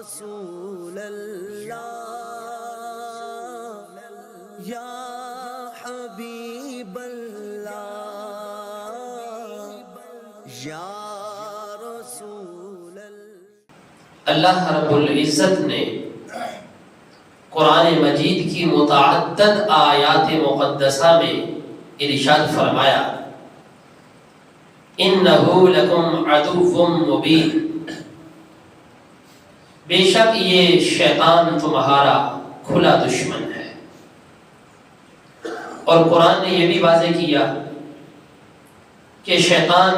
رسول اللہ یا حبیب اللہ یا رسول اللہ۔ اللہ رب العزت نے قرآن مجید کی متعدد آیات مقدسہ میں ارشاد فرمایا اِنَّهُ لَكُمْ عَدُوٌّ مُبِينٌ، بے شک یہ شیطان تمہارا کھلا دشمن ہے۔ اور قرآن نے یہ بھی واضح کیا کہ شیطان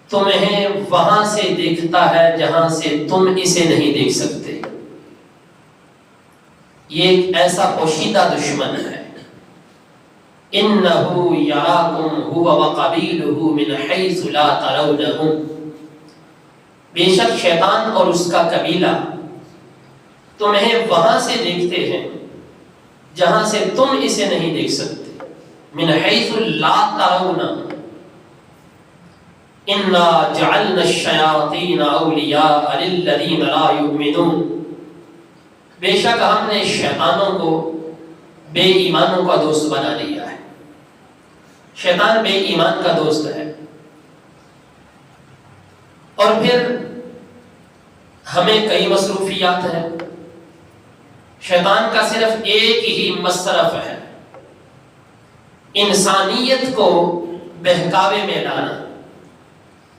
تمہیں وہاں سے دیکھتا ہے جہاں سے تم اسے نہیں دیکھ سکتے۔ یہ ایک ایسا پوشیدہ دشمن ہے۔ إِنَّهُ يَرَاكُمْ هُوَ وَقَبِيلُهُ مِنْ حَيْثُ لَا تَرَوْنَهُمْ، بے شک شیطان اور اس کا قبیلہ تمہیں وہاں سے دیکھتے ہیں جہاں سے تم اسے نہیں دیکھ سکتے۔ مِنْ حَيْثُ لَا تَرَوْنَهُمْ إِنَّا جَعَلْنَا الشَّيَاطِينَ أَوْلِيَاءَ لِلَّذِينَ لَا يُؤْمِنُونَ، بے شک ہم نے شیطانوں کو بے ایمانوں کا دوست بنا لیا ہے۔ شیطان بے ایمان کا دوست ہے۔ اور پھر ہمیں کئی مصروفیات ہیں۔ شیطان کا صرف ایک ہی مصرف ہے، انسانیت کو بہکاوے میں لانا۔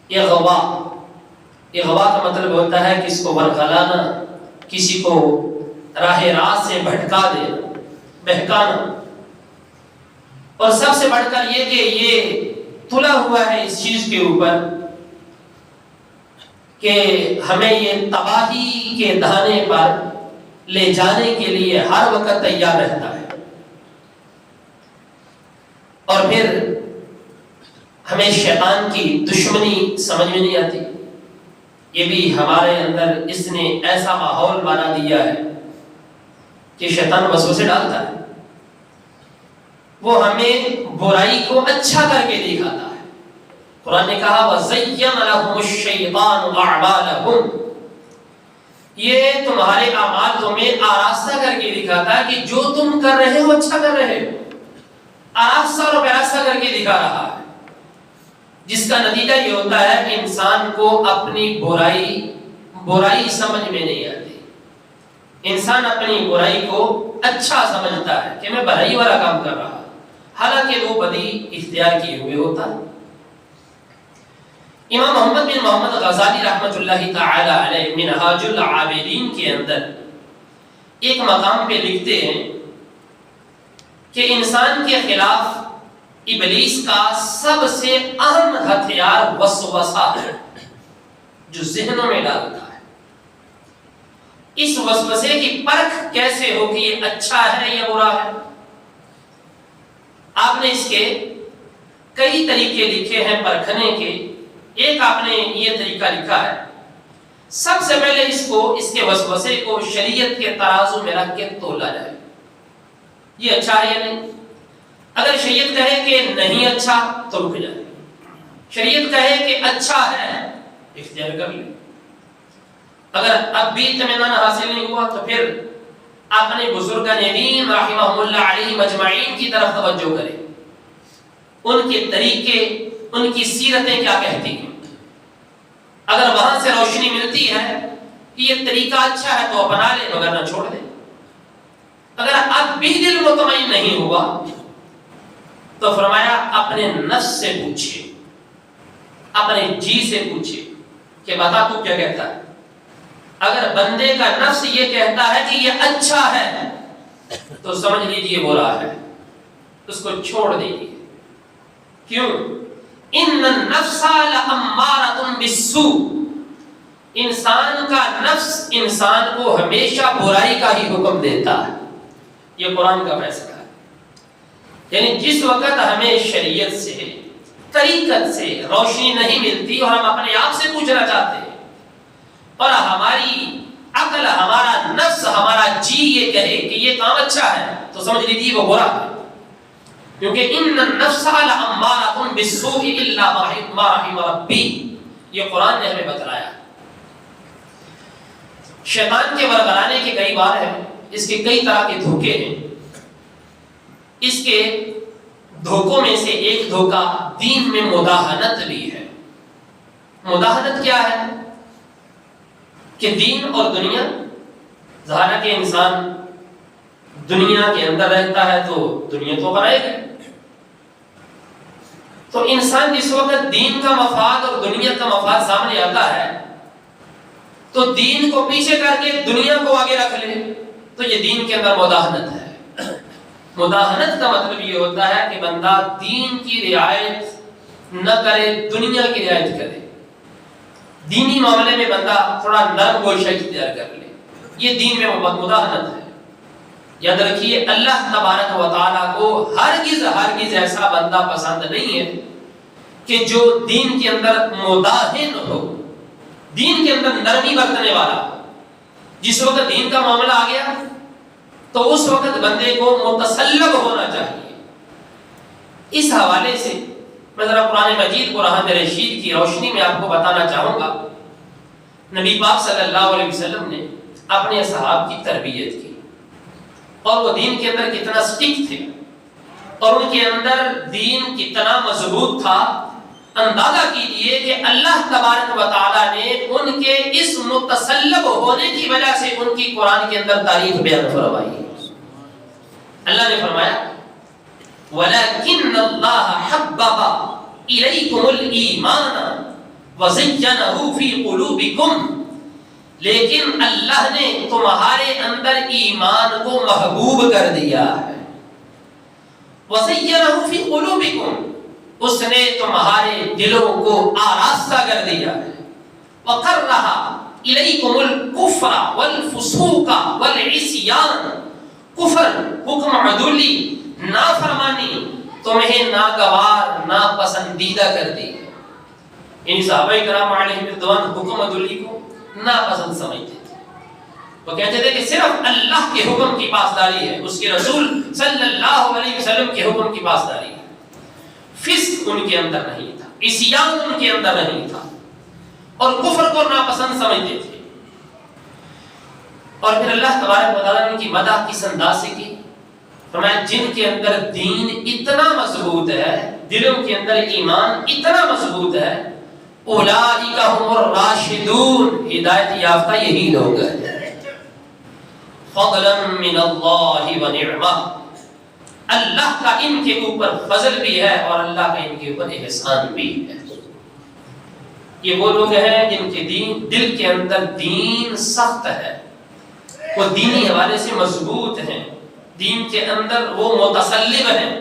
اغوا کا مطلب ہوتا ہے کسی کو ورگلانا، کسی کو راہ راست سے بھٹکا دینا، بہکانا۔ اور سب سے بڑھ کر یہ کہ یہ تلا ہوا ہے اس چیز کے اوپر کہ ہمیں یہ تباہی کے دہانے پر لے جانے کے لیے ہر وقت تیار رہتا ہے۔ اور پھر ہمیں شیطان کی دشمنی سمجھ میں نہیں آتی۔ یہ بھی ہمارے اندر اس نے ایسا ماحول بنا دیا ہے کہ شیطان وسوسے ڈالتا ہے۔ وہ ہمیں برائی کو اچھا کر کے دکھاتا ہے۔ قرآن نے کہا وَزَيَّنَ لَهُمُ الشَّيْطَانُ أَعْمَالَهُمْ، یہ تمہارے اعمال تمہیں آراستہ کر کے دکھاتا ہے کہ جو تم کر رہے ہو اچھا کر رہے ہو، آراستہ اور پیراستہ کر کے دکھا رہا ہے، جس کا نتیجہ یہ ہوتا ہے کہ انسان کو اپنی برائی سمجھ میں نہیں آتی۔ انسان اپنی برائی کو اچھا سمجھتا ہے کہ میں بھلائی والا کام کر رہا، حالانکہ وہ بدی اختیار کیے ہوئے ہوتا ہے۔ امام محمد بن محمد غزالی رحمۃ اللہ تعالی علیہ منہاج العابدین کے اندر ایک مقام پہ لکھتے ہیں کہ انسان کے خلاف ابلیس کا سب سے اہم ہتھیار وسوسہ ہے جو ذہنوں میں ڈالتا ہے۔ اس وسوسے کی پرکھ کیسے ہو کہ یہ اچھا ہے یا برا ہے؟ آپ نے اس کے کئی طریقے لکھے ہیں پرکھنے کے۔ ایک آپ نے یہ طریقہ لکھا ہے، سب سے پہلے اس کے وسوسے کو شریعت کے ترازو میں رکھ کے تولا جائے، یہ اچھا ہے یا نہیں۔ اگر شریعت کہے کہ نہیں اچھا تو رک جائے، شریعت کہے کہ اچھا ہے اختیار کر لیں۔ اگر اب بھی اطمینان حاصل نہیں ہوا تو پھر اپنے بزرگان دین رحمہم اللہ علیہ مجمعین کی طرف توجہ کریں، ان کے طریقے، ان کی سیرتیں کیا کہتی ہیں۔ اگر وہاں سے روشنی ملتی ہے کہ یہ طریقہ اچھا ہے تو اپنا لیں، مگر نہ چھوڑ دیں۔ اگر اب بھی دل مطمئن نہیں ہوا تو فرمایا اپنے نفس سے پوچھئے، اپنے جی سے پوچھئے کہ بتا تو کیا کہتا ہے۔ اگر بندے کا نفس یہ کہتا ہے کہ یہ اچھا ہے تو سمجھ لیجئے برا ہے، اس کو چھوڑ دیجئے۔ کیوں؟ ان النفس لامارۃ بالسوء، انسان کا نفس انسان کو ہمیشہ برائی کا ہی حکم دیتا ہے، یہ قرآن کا فیصلہ ہے۔ یعنی جس وقت ہمیں شریعت سے، طریقت سے روشنی نہیں ملتی اور ہم اپنے آپ سے پوچھنا چاہتے ہیں اور ہماری عقل، ہمارا نفس، ہمارا جی یہ کہے کہ یہ کام اچھا ہے تو سمجھ لیجیے وہ برا ہے، کیونکہ ان النفس لامارۃ بالسوء الا ما رحم ربی، یہ قرآن نے ہمیں بتلایا۔ شیطان کے ورگلانے کے کئی بار ہیں، اس کے کئی طرح کے دھوکے ہیں۔ اس کے دھوکوں میں سے ایک دھوکا دین میں مداہنت بھی ہے۔ مداہنت کیا ہے؟ کہ دین اور دنیا، ظاہر ہے کہ انسان دنیا کے اندر رہتا ہے تو دنیا تو بنائے گا، تو انسان جس وقت دین کا مفاد اور دنیا کا مفاد سامنے آتا ہے تو دین کو پیچھے کر کے دنیا کو آگے رکھ لے، تو یہ دین کے اندر مداہنت ہے۔ مداہنت کا مطلب یہ ہوتا ہے کہ بندہ دین کی رعایت نہ کرے، دنیا کی رعایت کرے، دینی معاملے میں بندہ تھوڑا نرم گوشہ اختیار کر لے، یہ دین میں مداہنت ہے۔ یاد رکھیے اللہ تبارک و تعالیٰ کو ہرگز ایسا بندہ پسند نہیں ہے کہ جو دین کے اندر مداہن ہو، دین کے اندر نرمی برتنے والا ہو۔ جس وقت دین کا معاملہ آ گیا تو اس وقت بندے کو متسلب ہونا چاہیے۔ اس حوالے سے میں ذرا قرآن مجید کو راہ رشید کی روشنی میں آپ کو بتانا چاہوں گا، نبی پاک صلی اللہ علیہ وسلم نے اپنے اصحاب کی تربیت کی، اور وہ دین کے اندر کتنا سٹک تھے اور ان کے اندر دین کتنا مضبوط تھا۔ اندازہ کیجئے کہ اللہ تبارک و تعالیٰ نے ان کے اس متسلب ہونے کی وجہ سے ان کی قرآن کے اندر تعریف بیان فرمائی۔ اللہ نے فرمایا وَلَكِنَّ اللَّهَ حَبَّبَ إِلَيْكُمُ الْإِيمَانَ وَزَيَّنَهُ فِي قُلُوبِكُمْ، لیکن اللہ نے تمہارے اندر ایمان کو محبوب کر دیا ہے۔ وَزَيَّنَهُ فِي قُلُوبِكُمْ، اس نے تمہارے دلوں کو آراستہ کر دیا ہے۔ وَقَرَّهَ إِلَيْكُمُ الْكُفْرَ وَالْفُسُوقَ وَالْعِصْيَانَ، کفر، حکم عدولی، نافرمانی تمہیں ناگوار، ناپسندیدہ کر دی ہے۔ ان صحابہ کرام علیہم رضوان حکم عدولی کو ناپسند سمجھتے تھے، وہ کہتے تھے کہ صرف اللہ کے حکم کی پاسداری ہے، اس کے رسول صلی اللہ علیہ وسلم کے حکم کی پاسداری ہے۔ فسق ان کے اندر نہیں تھا، عصیان ان کے اندر نہیں تھا، اور کفر کو ناپسند سمجھتے تھے۔ اور پھر اللہ تبارک و تعالیٰ نے ان کی مدح کس انداز سے کی؟ فرمایا جن کے اندر دین اتنا مضبوط ہے، دلوں کے اندر ایمان اتنا مضبوط ہے، اولئک هم الراشدون، ہدایت یافتہ یہی لوگ ہیں۔ فضلا من اللہ ونعمہ، اللہ کا ان کے اوپر فضل بھی ہے اور اللہ کا ان کے اوپر احسان بھی ہے۔ یہ وہ لوگ ہیں جن کے دل کے اندر دین سخت ہے، وہ دینی حوالے سے مضبوط ہیں، دین کے اندر وہ متسلب ہیں۔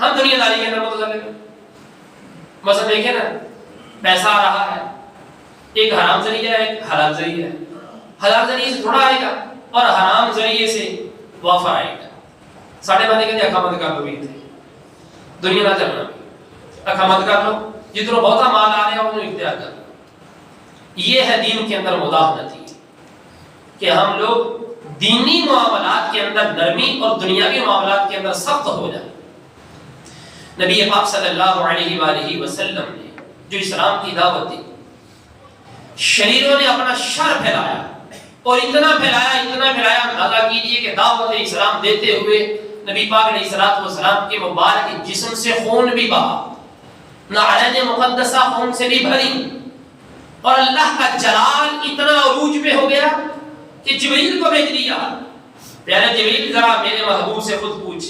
ہم دنیا داری کے اندر متسلب ہیں۔ مثلا دیکھیں نا، پیسہ آ رہا ہے، ایک حرام ذریعہ ہے، ایک حلال ذریعہ ہے۔ حلال ذریعے سے تھوڑا آئے گا اور حرام ذریعے سے وافر آئے گا۔ ساڑھے بندے کہتے ہیں اقامت کر لو بھی تھے، دنیا نہ چلنا بھی، اقامت کر لو، جتنا بہتا مال آ رہا ہے انہوں اختیار کر لو۔ یہ ہے دین کے اندر مداہنت، کہ ہم لوگ دینی معاملات کے اندر نرمی اور دنیاوی معاملات کے اندر سخت ہو جائیں۔ نبی پاک صلی اللہ علیہ وآلہ وسلم نے جو اسلام کی دعوت دی، شریروں نے اپنا شر پھیلایا اور اتنا پھیلایا، اندازہ کیجئے کہ دعوت اسلام دیتے ہوئے نبی پاک علیہ الصلوۃ والسلام کے مبارک جسم سے خون بھی بہا، نعلین مقدسہ خون سے بھی بھری، اور اللہ کا جلال اتنا عروج پہ ہو گیا کہ جبریل کو بھیج دیا، پیارے جبریل ذرا میرے محبوب سے خود پوچھ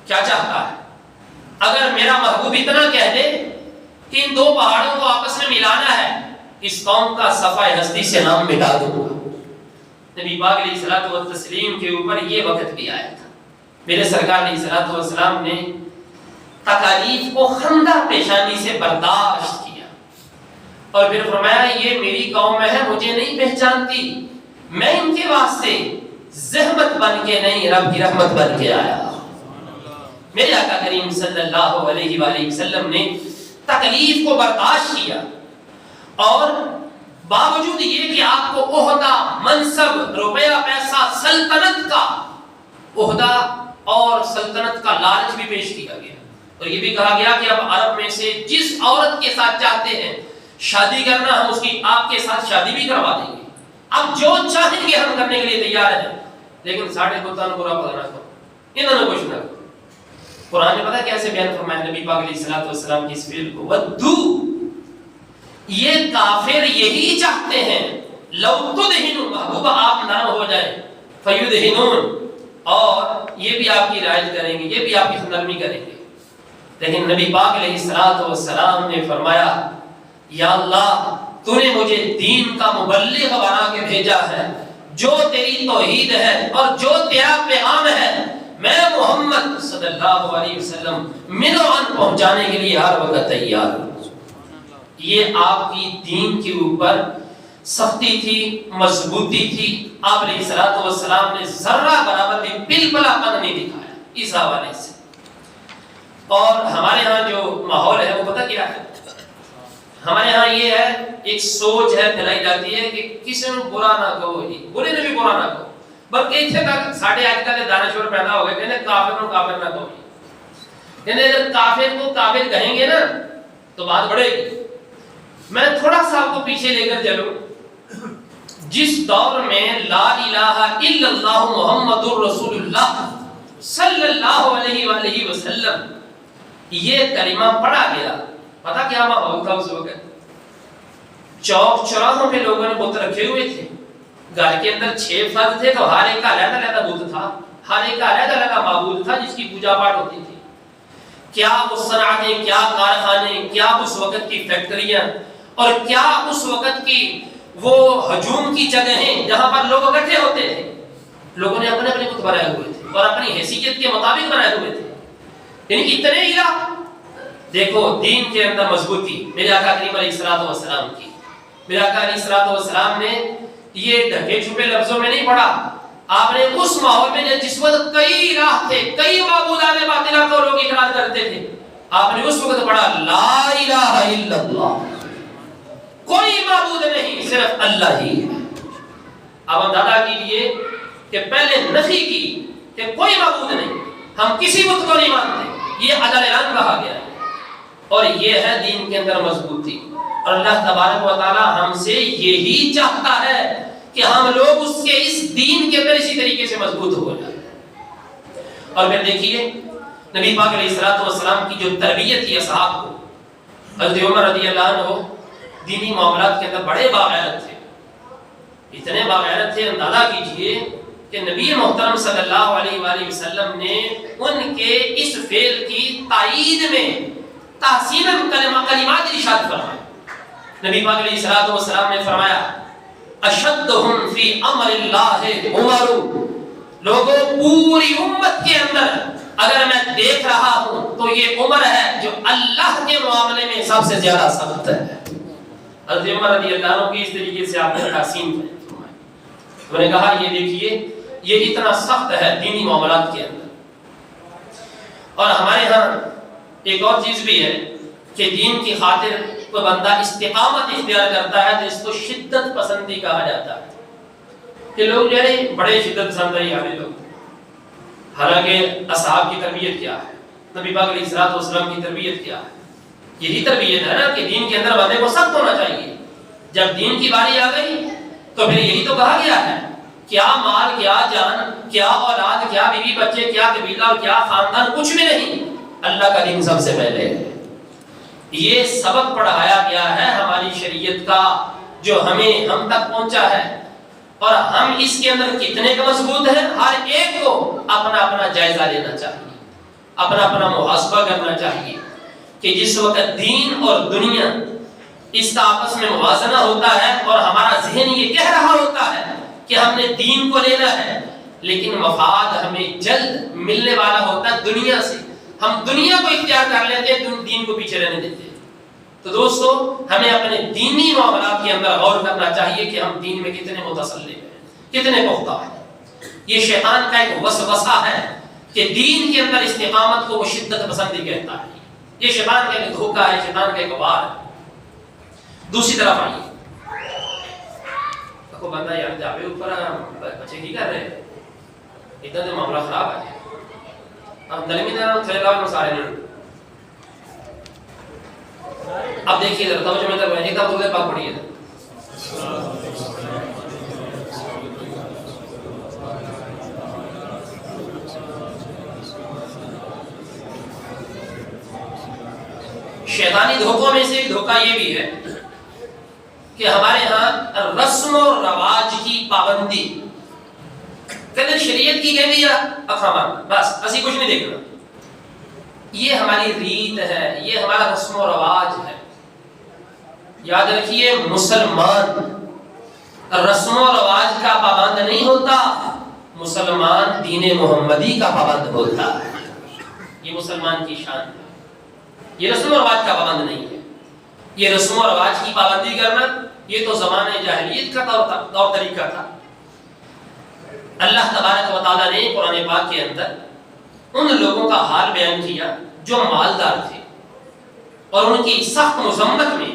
کیا چاہتا ہے۔ اگر میرا محبوب اتنا کہہ دے کہ ان دو پہاڑوں کو آپس میں ملانا ہے، اس قوم کا صفحہ ہستی سے نام مٹا دوں گا۔ نبی پاک علیہ الصلوۃ والتسلیم کے اوپر یہ وقت بھی آیا تھا۔ میرے سرکار علیہ الصلوۃ والسلام نے تکالیف کو خندہ پیشانی سے برداشت کیا اور پھر فرمایا یہ میری قوم ہے، مجھے نہیں پہچانتی، میں ان کے واسطے زحمت بن کے نہیں، رب کی رحمت بن کے آیا۔ میرے آقا کریم صلی اللہ علیہ وآلہ وسلم نے تکلیف کو برداشت کیا، اور باوجود یہ کہ آپ کو عہدہ، منصب، روپیہ پیسہ، سلطنت کا عہدہ اور سلطنت کا لالچ بھی پیش کیا گیا، اور یہ بھی کہا گیا کہ اب عرب میں سے جس عورت کے ساتھ چاہتے ہیں شادی کرنا، ہم اس کی آپ کے ساتھ شادی بھی کروا دیں گے، اب جو چاہیں گے ہم کرنے کے لیے تیار ہیں، لیکن ساڑھے کتان برا پڑھنا کو انہوں نے کچھ نہ کرو۔ قرآن نے پتہ کیسے بیان فرمایا نبی پاک علیہ الصلوۃ والسلام کی اس فعل کو، ودو، یہ کافر یہی چاہتے ہیں، لو تدہنوا، محبوبہ آپ نرم ہو جائیں، فیدہنون، اور یہ بھی آپ کی رعایت کریں گے، یہ بھی آپ کی نرمی کریں گے۔ لیکن نبی پاک علیہ الصلوۃ والسلام نے فرمایا یا اللہ تو نے مجھے دین کا مبلغ بنا کے بھیجا ہے، جو تیری توحید ہے اور جو تیرا پیغام ہے میں محمد صلی اللہ علیہ وسلم منوان پہنچانے کے لیے ہر وقت تیار ہوں۔ یہ آپ کی دین کے اوپر سختی تھی، مضبوطی تھی، آپ علیہ الصلوۃ والسلام نے ذرہ برابر بھی پلپلا پن نہیں دکھایا اس حوالے سے۔ اور ہمارے ہاں جو ماحول ہے وہ پتہ کیا ہے، ہمارے ہاں یہ ہے، ایک سوچ ہے پھیلائی جاتی ہے کہ کسی نے برا نہ کہو، برے نے بھی برا نہ کہو، بلکہ اتنے تک ساڑھے آج کل دانشور پیدا ہو گئے، کہنے کافر کو کافر نہ کہو، کہنے اگر کافر کو کافر کہیں گے نا تو بات بڑھے گی۔ میں تھوڑا سا آپ کو پیچھے لے کر چلوں، جس دور میں لا الہ الا اللہ محمد الرسول اللہ صلی اللہ علیہ وآلہ وسلم یہ کلمہ پڑھا گیا، پتہ کیا ماحول تھا اس وقت؟ چوک چوراہوں پہ لوگوں نے بت رکھے ہوئے تھے، گھر کے اندر 6 فرد تھے تو ہر ایک کا علیحدہ علیحدہ بت تھا، ہر ایک کا علیحدہ علیحدہ معبود تھا جس کی پوجا پاٹ ہوتی تھی۔ کیا وہ صنعتیں، کیا کارخانے، کیا اس وقت کی فیکٹریاں، اور کیا اس وقت کی وہ ہجوم کی جگہیں جہاں پر لوگ اکٹھے ہوتے تھے۔ لوگوں نے اپنے اپنے بت بنائے ہوئے تھے اور اپنی حیثیت کے مطابق بنائے ہوئے تھے، یعنی اتنے الہ۔ دیکھو دین کے اندر مضبوطی میرے آقا کریم علیہ الصلوۃ والسلام کی، میرے آقا علیہ الصلوۃ والسلام نے یہ ڈھکے چھپے لفظوں میں نہیں پڑھا، آپ نے اس ماحول میں جس وقت کئی الہ تھے، کئی معبودان باطلہ کو لوگ اقرار کرتے تھے، آپ نے اس وقت پڑھا لا الہ الا اللہ، کوئی معبود نہیں صرف اللہ ہی ہے۔ اب اندازہ کیجئے کہ پہلے نفی کی کہ کوئی معبود نہیں، ہم کسی بت کو نہیں مانتے، یہ عدل اعلان کہا گیا ہے، اور یہ ہے دین کے اندر مضبوطی۔ اور اللہ تبارک و تعالی ہم سے یہی چاہتا ہے کہ ہم لوگ اس کے اس دین کے اندر اسی طریقے سے مضبوط ہو جائیں۔ اور پھر دیکھیے نبی پاک علیہ الصلوۃ والسلام کی جو تربیت تھی اصحاب کو، حضرت عمر رضی اللہ عنہ دینی معاملات کے اندر بڑے باغیرت تھے، اتنے باغیرت تھے، اندازہ کیجئے کہ نبی محترم صلی اللہ علیہ وآلہ وسلم نے ان کے اس فعل کی تائید میں تحسیناً کلمات ارشاد فرمائے۔ نبی پاک علیہ الصلوۃ والسلام نے فرمایا اشدہم فی امر اللہ عمر، لوگوں پوری امت کے اندر اگر میں دیکھ رہا ہوں تو یہ عمر ہے جو اللہ کے معاملے میں سب سے زیادہ سخت ہے۔ حضرت عمر رضی اللہ عنہ کی اس طریقے سے آپ نے تحسین فرمائی، انہوں نے کہا یہ دیکھیے یہ اتنا سخت ہے دینی معاملات کے اندر۔ اور ہمارے ہاں ایک اور چیز بھی ہے کہ دین کی خاطر کوئی بندہ استقامت اختیار کرتا ہے تو اس کو شدت پسندی کہا جاتا ہے، کہ لوگ جو ہے بڑے شدت پسند ہیں یعنی لوگ، حالانکہ اصحاب کی تربیت کیا ہے، نبی پاک علیہ الصلوۃ والسلام کی تربیت کیا ہے؟ یہی تربیت ہے نا کہ دین کے اندر بندے کو سخت ہونا چاہیے۔ جب دین کی باری آ گئی تو پھر یہی تو کہا گیا ہے، کیا مال، کیا جان، کیا اولاد، کیا بیوی بچے، کیا قبیلہ اور کیا خاندان، کچھ بھی نہیں، اللہ کا دین سب سے پہلے ہے۔ یہ سبق پڑھایا گیا ہے ہماری شریعت کا جو ہم تک پہنچا ہے، اور ہم اس کے اندر کتنے کا مضبوط ہیں، ہر ایک کو اپنا اپنا جائزہ لینا چاہیے، اپنا اپنا محاسبہ کرنا چاہیے کہ جس وقت دین اور دنیا اس کا آپس میں موازنہ ہوتا ہے اور ہمارا ذہن یہ کہہ رہا ہوتا ہے کہ ہم نے دین کو لینا ہے، لیکن مفاد ہمیں جلد ملنے والا ہوتا ہے دنیا سے، ہم دنیا کو اختیار کر لیتے ہیں، دین کو پیچھے رہنے دیتے ہیں۔ تو دوستو ہمیں اپنے دینی معاملات کے اندر غور کرنا چاہیے کہ ہم دین میں کتنے متسلم ہیں، کتنے پختہ ہیں۔ یہ شیطان کا ایک وسوسہ ہے کہ دین کے اندر استقامت کو وہ شدت پسندی کہتا ہے، یہ شیطان کا ایک دھوکہ ہے، شیطان کا ایک وار ہے۔ دوسری طرف آئیے، کو بندہ یار جاوے اوپر بچے کی کر رہے ہیں، اتنا تو معاملہ خراب ہے۔ اب دلمی دینا تھے لاؤ سارے نہیں۔ اب دیکھیے ذرا توجہ میں تک ایک دفعہ پاک پڑھیے۔ شیطانی دھوکوں میں سے ایک دھوکہ یہ بھی ہے کہ ہمارے ہاں رسم و رواج کی پابندی، کہتے شریعت کی کہہ دیا اخامان بس اسی کچھ نہیں دیکھنا، یہ ہماری ریت ہے، یہ ہمارا رسم و رواج ہے۔ یاد رکھیے مسلمان رسم و رواج کا پابند نہیں ہوتا، مسلمان دین محمدی کا پابند ہوتا ہے۔ یہ مسلمان کی شان ہے، یہ رسم و رواج کا پابند نہیں ہے۔ یہ رسم و رواج کی پابندی کرنا یہ تو زمانے جاہلیت کا طور طریقہ تھا۔ اللہ تبارک و تعالیٰ نے قرآن پاک کے اندر ان لوگوں کا حال بیان کیا جو مالدار تھے، اور ان کی سخت مذمت میں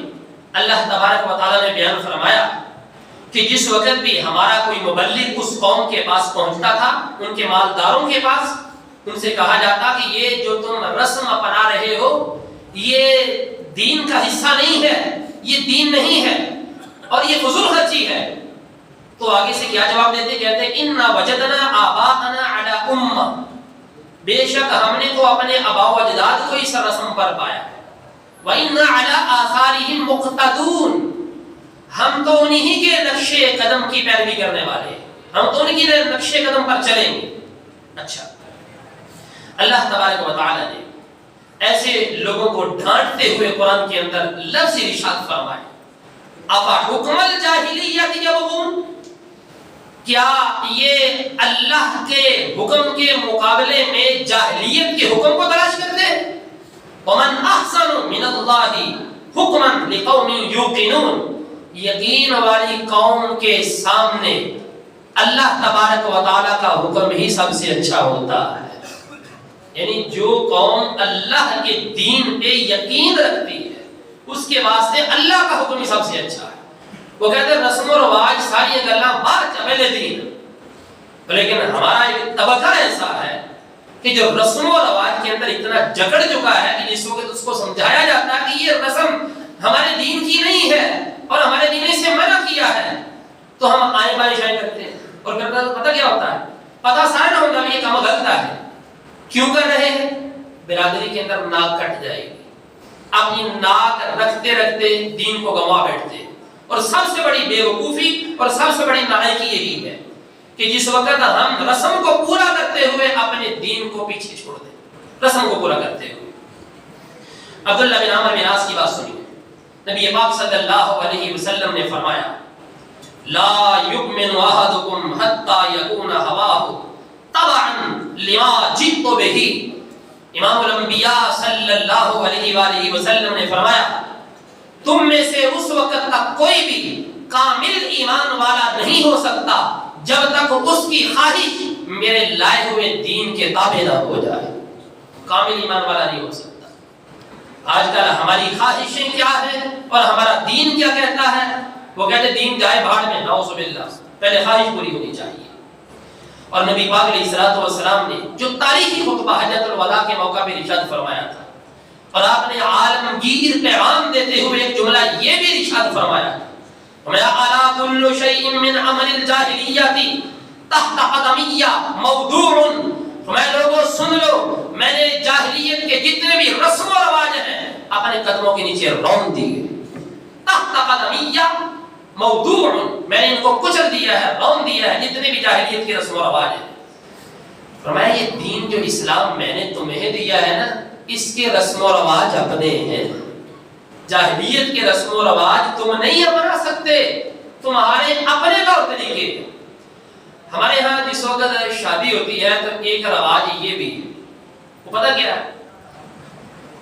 اللہ تبارک و تعالیٰ نے بیان فرمایا کہ جس وقت بھی ہمارا کوئی مبلغ اس قوم کے پاس پہنچتا تھا، ان کے مالداروں کے پاس، ان سے کہا جاتا کہ یہ جو تم رسم اپنا رہے ہو یہ دین کا حصہ نہیں ہے، یہ دین نہیں ہے اور یہ فضول خرچی ہے، تو آگے سے کیا جواب دیتے؟ کہتے اِنَّا وَجَدْنَا آبَاءَنَا عَلَىٰ أُمَّةٍ، بے شک ہم نے تو اپنے آباء و اجداد کو اس رسم پر پایا، وَإِنَّا عَلَىٰ آثَارِهِمْ مُقْتَدُونَ، ہم تو انہی کے نقش قدم کی پیروی کرنے والے ہیں، ہم تو انہی کے نقش قدم پر چلیں گے۔ اچھا، اللہ تبارک و تعالی نے ایسے لوگوں کو ڈانٹتے ہوئے قرآن کے اندر لفظ ارشاد فرمائے، اَفَحُکْمَ الْجَاہِلِیَّةِ یَبْغُونَ، کیا یہ اللہ کے حکم کے مقابلے میں جاہلیت کے حکم کو تلاش کرتے ہیں؟ وَمَنْ أَحْسَنُ مِنَ اللَّهِ حُکْمًا لِقَوْمٍ يُوقِنُونَ، یقین والی قوم کے سامنے اللہ تبارک و تعالیٰ کا حکم ہی سب سے اچھا ہوتا ہے۔ یعنی جو قوم اللہ کے دین پہ یقین رکھتی ہے اس کے واسطے اللہ کا حکم ہی سب سے اچھا ہے۔ وہ کہتے ہیں رسم و رواج ساری گلاں بعد پہلے دین، لیکن ہمارا ایک طبقہ ایسا ہے کہ جو رسم و رواج کے اندر اتنا جکڑ چکا ہے کہ جس وقت اس کو سمجھایا جاتا ہے کہ یہ رسم ہمارے دین کی نہیں ہے اور ہمارے دین نے اسے منع کیا ہے، تو ہم آئیں بائیں شائیں کرتے ہیں، اور کرتا تو پتہ کیا ہوتا ہے؟ پتہ سارا نہ ہوتا ہے یہ کام غلط ہے، کیوں کر رہے ہیں؟ برادری کے اندر ناک کٹ جائے گی، اپنی ناک رکھتے رکھتے دین کو گنوا بیٹھتے ہیں، اور سب سے بڑی بے وقوفی اور سب سے بڑی نالائکی یہی ہے کہ جس وقت ہم رسم کو پورا کرتے ہوئے اپنے دین کو پیچھے چھوڑ دیں، رسم کو پورا کرتے ہوئے۔ عبداللہ بن عامر بن عاص کی بات سنیے، نبی پاک صلی اللہ علیہ وسلم نے فرمایا لا یؤمن احدکم حتی یکون ہواہ تبعا لما جئت بہ، امام الانبیاء صلی اللہ علیہ وآلہ وسلم نے فرمایا تم میں سے اس وقت تک کوئی بھی کامل ایمان والا نہیں ہو سکتا جب تک اس کی خواہش میرے لائے ہوئے دین کے تابع نہ ہو جائے، کامل ایمان والا نہیں ہو سکتا۔ آج کل ہماری خواہشیں کیا ہیں اور ہمارا دین کیا کہتا ہے؟ وہ کہتے دین جائے بھاڑ میں، نعوذ باللہ، پہلے خواہش پوری ہونی چاہیے۔ اور نبی پاک علیہ الصلوۃ والسلام نے جو تاریخی خطبہ حجۃ الوداع کے موقع پہ ارشاد فرمایا تھا، اور آپ نے عالمگیر پیغام دیتے ہوئے ایک جملہ یہ بھی ارشاد فرمایا وَمَا عَلَىٰ كُلُّ شَيْءٍ مِّنْ عَمَلِ الْجَاهِلِيَّةِ تَحْتَ قَدَمِيَّ مَوْضُوعٌ، تمہیں لوگوں سن لو، میں نے جاہلیت کے جتنے بھی رسم و رواج ہیں اپنے قدموں کے نیچے رون دیے، تحت قدمیہ موضوع، میں نے ان کو کچل دیا ہے، رون دیا ہے، جتنے بھی جاہلیت کے رسم و رواج ہیں۔ فرمایا یہ دین جو اسلام میں نے تمہیں دیا ہے نا، اس کے رسم و رواج اپنے ہیں، جاہلیت کے رسم و رواج تم نہیں اپنا سکتے، تمہارے اپنے طور طریقے۔ ہمارے ہاں جس وقت شادی ہوتی ہے تو ایک رواج یہ بھی ہے، وہ پتہ کیا ہے؟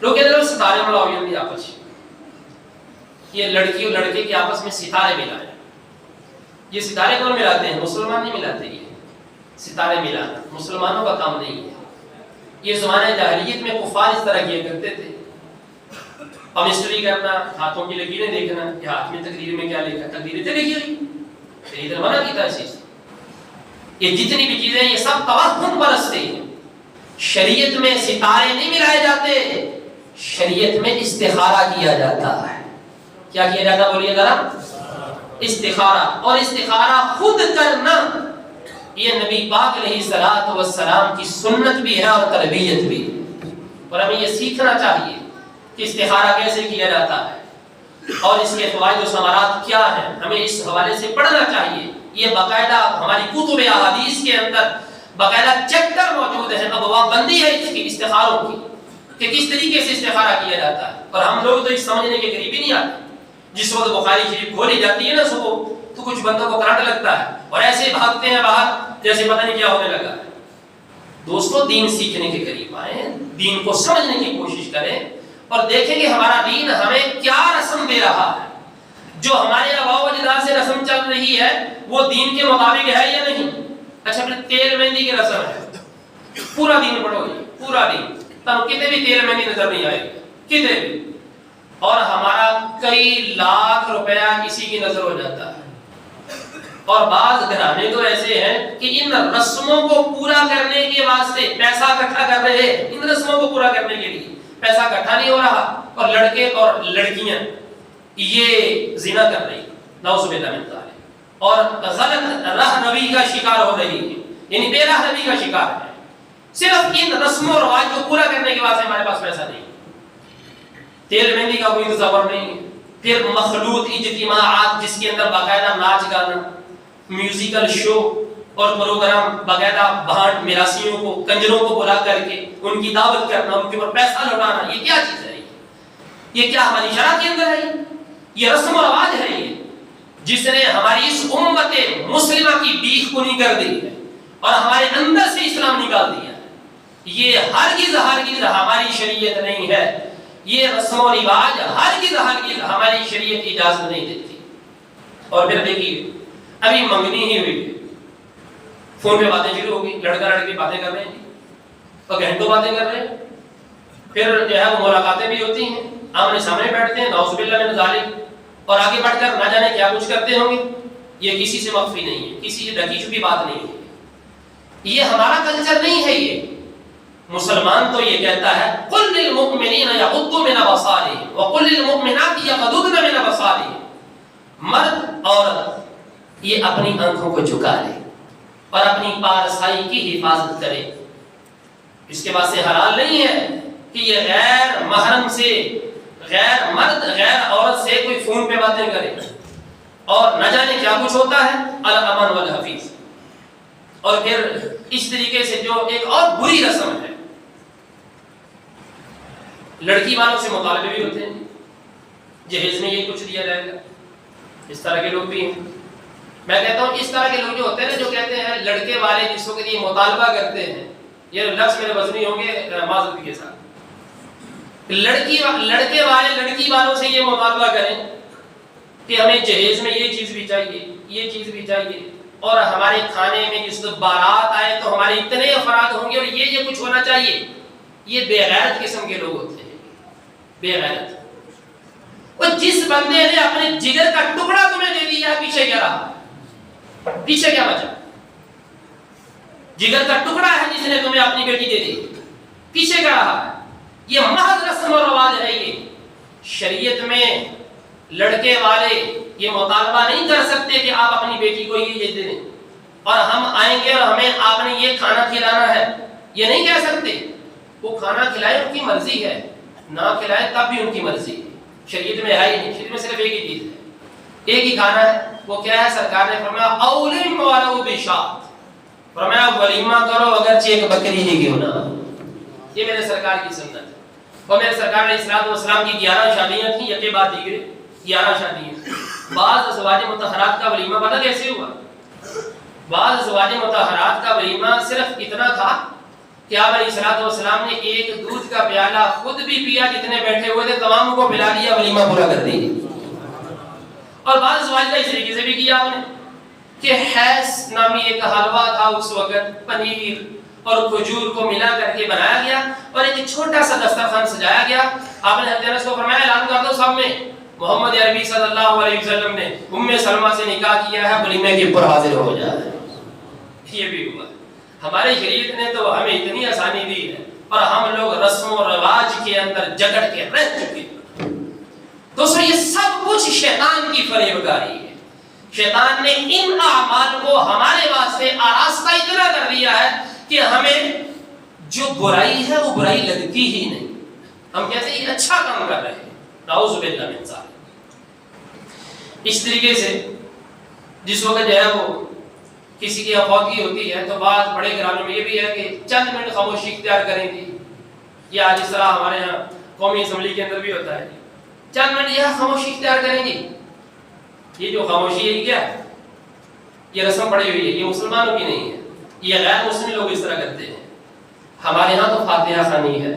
لوگ کہتے ہیں ستارے ملاؤ، یہ آپس یہ لڑکی اور لڑکے کے آپس میں ستارے ملائے۔ یہ ستارے کون ملاتے ہیں؟ مسلمان نہیں ملاتے، یہ ستارے ملانا مسلمانوں کا کام نہیں ہے۔ یہ زمانہ جاہلیت میں کفار اس طرح کیا کرتے تھے، پمسٹری کرنا، ہاتھوں کی لکیریں دیکھنا کہ ہاتھ میں تقریر میں کیا لکھا، تقریر تھے لکھی ہوئی، پھر ادھر منع کیتا اس چیز۔ یہ جتنی بھی چیزیں یہ سب توہم پرستی ہیں۔ شریعت میں ستارے نہیں ملائے جاتے، شریعت میں استخارہ کیا جاتا ہے۔ کیا کیا جاتا بولیے ذرا؟ استخارہ، اور استخارہ خود کرنا یہ نبی پاک علیہ الصلوۃ والسلام کی سنت بھی ہے اور تربیت بھی، اور ہمیں یہ سیکھنا چاہیے کہ استخارہ کیسے کیا جاتا ہے اور اس کے فوائد و ثمرات کیا ہیں، ہمیں اس حوالے سے پڑھنا چاہیے۔ یہ باقاعدہ ہماری کتب احادیث کے اندر باقاعدہ چیپٹر موجود ہیں، ابواب بندی ہے اس کی استخاروں کی کہ کس طریقے سے استخارہ کیا جاتا ہے، اور ہم لوگ تو اس سمجھنے کے قریب ہی نہیں آتے۔ جس وقت بخاری شریف کھولی جاتی ہے نا صبح، تو کچھ بندوں کو کرنٹ لگتا ہے اور ایسے بھاگتے ہیں باہر جیسے پتہ نہیں کیا ہونے لگا ہے۔ دوستو دین سیکھنے کے قریب آئیں، دین کو سمجھنے کی کوشش کریں اور دیکھیں کہ ہمارا دین ہمیں کیا رسم دے رہا ہے۔ جو ہمارے آباء و اجداد سے رسم چل رہی ہے وہ دین کے مطابق ہے یا نہیں؟ اچھا پھر تیل مہندی کی رسم ہے، پورا دین پڑھو گے، پورا دین، تب کتنے بھی تیل مہندی نظر نہیں آئے گی، کتنے بھی، اور ہمارا کئی لاکھ روپیہ کسی کی نظر ہو جاتا ہے۔ اور بعض گھرانے تو ایسے ہیں کہ ان رسموں کو پورا کرنے کے واسطے پیسہ اکٹھا کر رہے ہیں، ان رسموں کو پورا کرنے کے لیے پیسہ اکٹھا نہیں ہو رہا، اور لڑکے اور لڑکیاں یہ زنا کر رہی، نعوذ باللہ من ذالک، اور غلط رہنوی کا شکار ہو رہی ہے، یعنی بے رہنوی کا شکار ہے، صرف ان رسم و رواج کو پورا کرنے کے واسطے ہمارے پاس پیسہ نہیں، تیل مہندی کا کوئی تصور نہیں ہے۔ پھر مخلوط اجتماعات جس کے اندر باقاعدہ ناچ گانا، میوزیکل شو اور پروگرام، باقاعدہ بھانٹ میراسیوں کو، کنجروں کو بلا کر کے ان کی دعوت کرنا، ان کے اوپر پیسہ لوٹانا، یہ کیا چیز ہے؟ یہ کیا ہماری شرع کے اندر ہے؟ یہ رسم و رواج ہے یہ جس نے ہماری اس امت مسلمہ کی بیخ کنی کر دی ہے اور ہمارے اندر سے اسلام نکال دیا ہے۔ یہ ہرگز ہماری شریعت نہیں ہے، یہ رسم و رواج ہرگز ہماری شریعت اجازت نہیں دیتی۔ اور پھر دیکھیے ابھی منگنی ہی ہوئی، فون پہ باتیں شروع ہو گئی، لڑکا لڑکی باتیں کر رہے ہیں اور گھنٹوں باتیں کر رہے ہیں، پھر جو ہے وہ ملاقاتیں بھی ہوتی ہیں، آمنے سامنے بیٹھتے ہیں، نعوذ باللہ من ذالک، اور آگے بڑھ کر نہ جانے کیا کچھ کرتے ہوں گے۔ یہ کسی سے مخفی نہیں ہے، کسی سے ڈھکی چھپی بات نہیں ہے، یہ ہمارا کلچر نہیں ہے۔ یہ مسلمان تو یہ کہتا ہے قل للمؤمنین یغضوا من ابصارہم وقل للمؤمنات یغضضن من ابصارہم، مرد عورت یہ اپنی آنکھوں کو جھکا لے اور اپنی پارسائی کی حفاظت کرے۔ اس کے بعد سے حلال نہیں ہے کہ یہ غیر محرم سے، غیر مرد غیر عورت سے کوئی فون پہ باتیں کرے، اور نہ جانے کیا کچھ ہوتا ہے، الامن والحفیظ۔ اور پھر اس طریقے سے جو ایک اور بری رسم ہے، لڑکی والوں سے مطالبے بھی ہوتے ہیں، جہیز میں یہ کچھ دیا جائے گا، اس طرح کے لوگ بھی ہیں۔ میں کہتا ہوں اس طرح کے لوگ جو ہوتے ہیں نا، جو کہتے ہیں لڑکے والے جس وقت یہ مطالبہ کرتے ہیں، یہ لفظ میرے وزنی ہوں گے معذرت کے ساتھ، لڑکے والے لڑکی والوں سے یہ مطالبہ کریں کہ ہمیں جہیز میں یہ چیز بھی چاہیے، یہ چیز بھی چاہیے، اور ہمارے کھانے میں جس بارات آئے تو ہمارے اتنے افراد ہوں گے اور یہ کچھ ہونا چاہیے۔ یہ بے غیرت قسم کے لوگ ہوتے ہیں، بے غیرت۔ اور جس بندے نے اپنے جگر کا ٹکڑا تمہیں دے دیا، پیچھے کیا رہا؟ پیچھے کیا بچا؟ جگر کا ٹکڑا ہے جس نے تمہیں اپنی بیٹی دے دی، پیچھے کیا رہا ہے؟ یہ محض رسم و رواج ہے۔ یہ شریعت میں لڑکے والے یہ مطالبہ نہیں کر سکتے کہ آپ اپنی بیٹی کو یہ دے دیں اور ہم آئیں گے اور ہمیں آپ نے یہ کھانا کھلانا ہے، یہ نہیں کہہ سکتے۔ وہ کھانا کھلائے ان کی مرضی ہے، نہ کھلائے تب بھی ان کی مرضی ہے، شریعت میں ہے ہی نہیں۔ شریعت میں صرف ایک ہی چیز ہے، ایک ہی کھانا ہے، وہ کیا ہے؟ سرکار نے فرمایا اولم ولو بشات، فرمایا ولیمہ کرو اگرچہ ایک بکری ہی کیوں نہ۔ یہ میرے سرکار کی سنت ہے۔ اور میرے سرکار علیہ الصلوۃ والسلام کی 11 شادیاں تھیں، یکے بعد دیگرے 11 شادیاں۔ بعض ازواج مطہرات کا ولیمہ پتہ کیسے ہوا؟ بعض ازواج مطہرات کا ولیمہ صرف اتنا تھا کہ آپ علیہ الصلوۃ والسلام نے ایک دودھ کا پیالہ خود بھی پیا، جتنے بیٹھے ہوئے تھے تمام کو پلا دیا، ولیمہ پورا کر دیا۔ اور بعض ازواج کا اس طریقے سے بھی کیا آپ نے کہ حیث نامی ایک حلوہ تھا اس وقت، پنیر اور کھجور کو ملا کر کے بنایا گیا اور ایک چھوٹا سا دسترخوان سجایا گیا۔ آپ نے حضرت انس کو فرمایا اعلان کر دو سب میں، محمد عربی صلی اللہ علیہ وسلم نے ام سلمہ سے نکاح کیا ہے، ولیمے کے اوپر حاضر ہو جائے۔ یہ بھی ہوا۔ ہماری شریعت نے تو ہمیں اتنی آسانی دی ہے اور ہم لوگ رسم و رواج کے اندر جگڑ کے رہ چکے ہیں۔ دوستو یہ سب کچھ شیطان کی فریب کاری ہے۔ شیطان نے ان اعمال کو ہمارے واسطے آراستہ اتنا کر دیا ہے کہ ہمیں جو برائی ہے وہ برائی لگتی ہی نہیں۔ ہم کہتے ہیں یہ اچھا کام کر رہے ہیں، نعوذ باللہ من ذالک۔ اس طریقے سے جس وقت جو ہے وہ کسی کی افواہی ہوتی ہے تو بعض بڑے گھرانوں میں یہ بھی ہے کہ چند منٹ خاموشی اختیار کریں گی، یا جس طرح ہمارے ہاں قومی اسمبلی کے اندر بھی ہوتا ہے، چند منٹ یہ خاموشی اختیار کریں گی۔ یہ جو خاموشی ہے کیا ہے؟ یہ رسم پڑی ہوئی ہے، یہ مسلمانوں کی نہیں ہے، یہ غیر مسلم لوگ اس طرح کرتے ہیں۔ ہمارے ہاں تو فاتحہ خوانی ہے،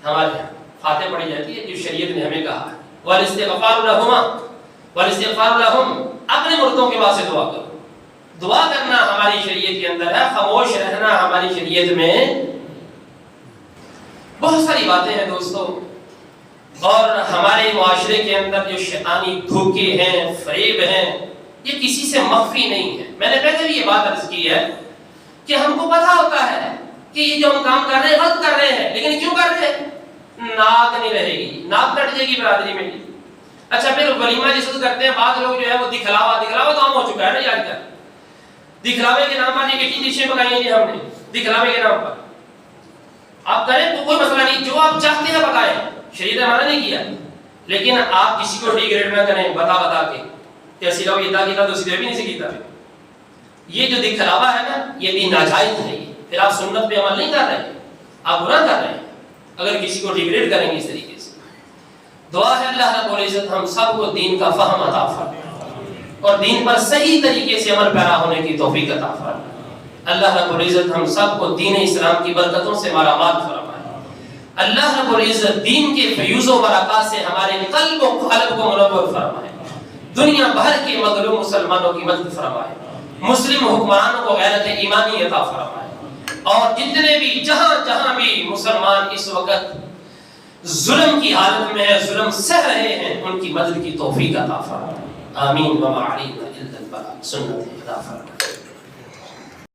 ہمارے یہاں فاتحہ پڑھی جاتی ہے جو شریعت نے ہمیں کہا ہے، والاستغفار لہما والاستغفار لہم، اپنے مردوں کے واسطے دعا کرو۔ دعا کرنا ہماری شریعت کے اندر ہے، خاموش رہنا ہماری شریعت میں۔ بہت ساری باتیں ہیں دوستو، اور ہمارے معاشرے کے اندر جو شیطانی دھوکے ہیں، فریب ہیں، یہ کسی سے مخفی نہیں ہے۔ میں نے پہلے بھی یہ بات عرض کی ہے کہ ہم کو پتہ ہوتا ہے کہ یہ جو ہم کام کر رہے ہیں غلط کر رہے ہیں، لیکن کیوں کر رہے ہیں؟ ناک نہیں رہے گی، ناک کٹ جائے گی برادری میں۔ اچھا پھر ولیمہ جس کو کرتے ہیں بعض لوگ جو ہے وہ دکھلاوا تو عام ہو چکا ہے نا آج کل، دکھلاوے کے نام پر یہ کتنی ڈشیں پکائی ہیں ہم نے دکھلاوے کے نام پر۔ آپ کریں تو کوئی مسئلہ نہیں، جو آپ چاہتے ہیں پکائیں، شریعت نے منع نہیں کیا، لیکن آپ کسی کو ڈیگریڈ نہ کریں بتا کے کہ اسی لوگ یہ کیتا تو سیدھے بھی نہیں سکیتا۔ یہ جو دکھلاوا ہے نا یہ بھی ناجائز ہے، پھر آپ سنت پہ عمل نہیں کر رہے، آپ برا کر رہے ہیں اگر کسی کو ڈیگریڈ کریں گے اس طریقے سے۔ دعا ہے اللہ رب العزت ہم سب کو دین کا فہم عطا فرمائے اور دین پر صحیح طریقے سے عمل پیرا ہونے کی توفیق عطا فرمائے۔ اللہ رب العزت ہم سب کو دین اسلام کی برکتوں سے مالا مال فرمائے۔ اللہ رب العزت دین کے فیوز و برکات سے ہمارے قلب و قالب کو منور فرمائے، دنیا بھر کے مظلوم مسلمانوں کی مدد فرمائے، مسلم حکمرانوں کو غیرت ایمانی عطا فرمائے، اور جتنے بھی جہاں بھی مسلمان اس وقت ظلم کی حالت میں ہے، ظلم سہ رہے ہیں، ان کی مدد کی توفیق عطا فرمائے۔ آمین وما علینا الا البلاغ، سنت عطا فرمائے۔